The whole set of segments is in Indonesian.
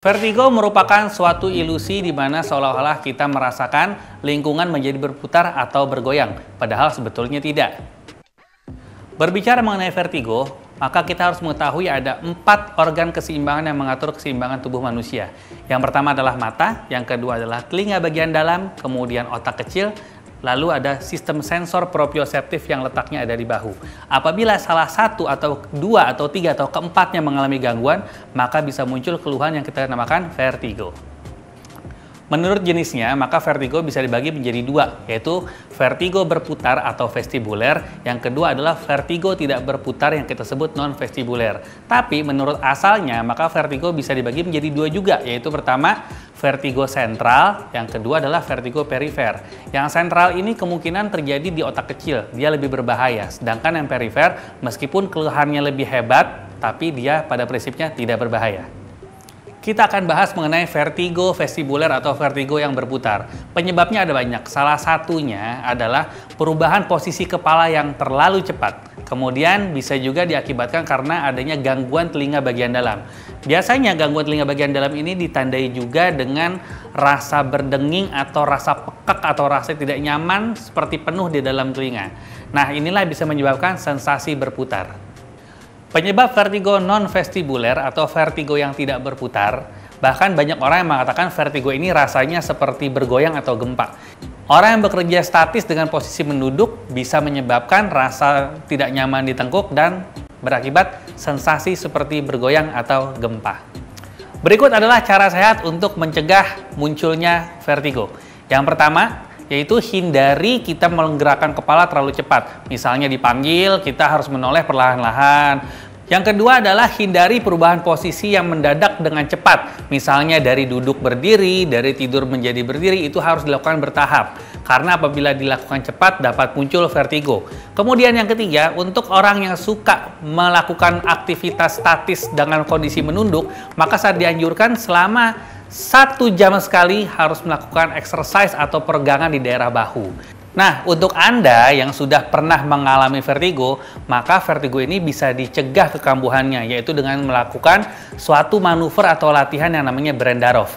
Vertigo merupakan suatu ilusi di mana seolah-olah kita merasakan lingkungan menjadi berputar atau bergoyang, padahal sebetulnya tidak. Berbicara mengenai vertigo, maka kita harus mengetahui ada 4 organ keseimbangan yang mengatur keseimbangan tubuh manusia. Yang pertama adalah mata, yang kedua adalah telinga bagian dalam, kemudian otak kecil, lalu ada sistem sensor proprioseptif yang letaknya ada di bahu. Apabila salah satu atau 2 atau 3 atau keempatnya mengalami gangguan, maka bisa muncul keluhan yang kita namakan vertigo. Menurut jenisnya, maka vertigo bisa dibagi menjadi 2, yaitu vertigo berputar atau vestibuler. Yang kedua adalah vertigo tidak berputar yang kita sebut non-vestibuler. Tapi menurut asalnya, maka vertigo bisa dibagi menjadi 2 juga, yaitu pertama vertigo sentral, yang kedua adalah vertigo perifer. Yang sentral ini kemungkinan terjadi di otak kecil, dia lebih berbahaya. Sedangkan yang perifer, meskipun keluhannya lebih hebat, tapi dia pada prinsipnya tidak berbahaya. Kita akan bahas mengenai vertigo vestibuler atau vertigo yang berputar. Penyebabnya ada banyak. Salah satunya adalah perubahan posisi kepala yang terlalu cepat. Kemudian bisa juga diakibatkan karena adanya gangguan telinga bagian dalam. Biasanya gangguan telinga bagian dalam ini ditandai juga dengan rasa berdenging atau rasa pekak atau rasa tidak nyaman seperti penuh di dalam telinga. Nah, inilah bisa menyebabkan sensasi berputar. Penyebab vertigo non-vestibuler atau vertigo yang tidak berputar, bahkan banyak orang yang mengatakan vertigo ini rasanya seperti bergoyang atau gempa. Orang yang bekerja statis dengan posisi menunduk bisa menyebabkan rasa tidak nyaman di tengkuk dan berakibat sensasi seperti bergoyang atau gempa. Berikut adalah cara sehat untuk mencegah munculnya vertigo. Yang pertama, yaitu hindari kita menggerakkan kepala terlalu cepat. Misalnya dipanggil, kita harus menoleh perlahan-lahan. Yang kedua adalah hindari perubahan posisi yang mendadak dengan cepat. Misalnya dari duduk berdiri, dari tidur menjadi berdiri, itu harus dilakukan bertahap. Karena apabila dilakukan cepat dapat muncul vertigo. Kemudian yang ketiga, untuk orang yang suka melakukan aktivitas statis dengan kondisi menunduk, maka saat dianjurkan selama 1 jam sekali harus melakukan exercise atau peregangan di daerah bahu. Nah, untuk Anda yang sudah pernah mengalami vertigo, maka vertigo ini bisa dicegah kekambuhannya, yaitu dengan melakukan suatu manuver atau latihan yang namanya Brendarov.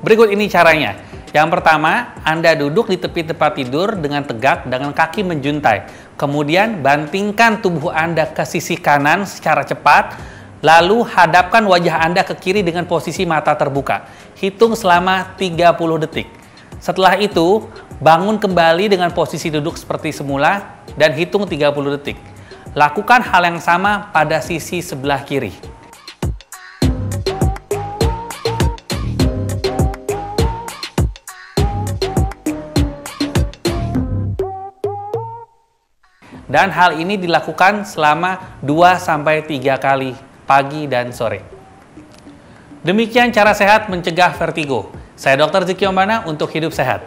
Berikut ini caranya. Yang pertama, Anda duduk di tepi tempat tidur dengan tegak dengan kaki menjuntai. Kemudian bantingkan tubuh Anda ke sisi kanan secara cepat. Lalu hadapkan wajah Anda ke kiri dengan posisi mata terbuka. Hitung selama 30 detik. Setelah itu, bangun kembali dengan posisi duduk seperti semula dan hitung 30 detik. Lakukan hal yang sama pada sisi sebelah kiri. Dan hal ini dilakukan selama 2-3 kali. Pagi dan sore. Demikian cara sehat mencegah vertigo. Saya Dr. Ziki Ombana untuk Hidup Sehat.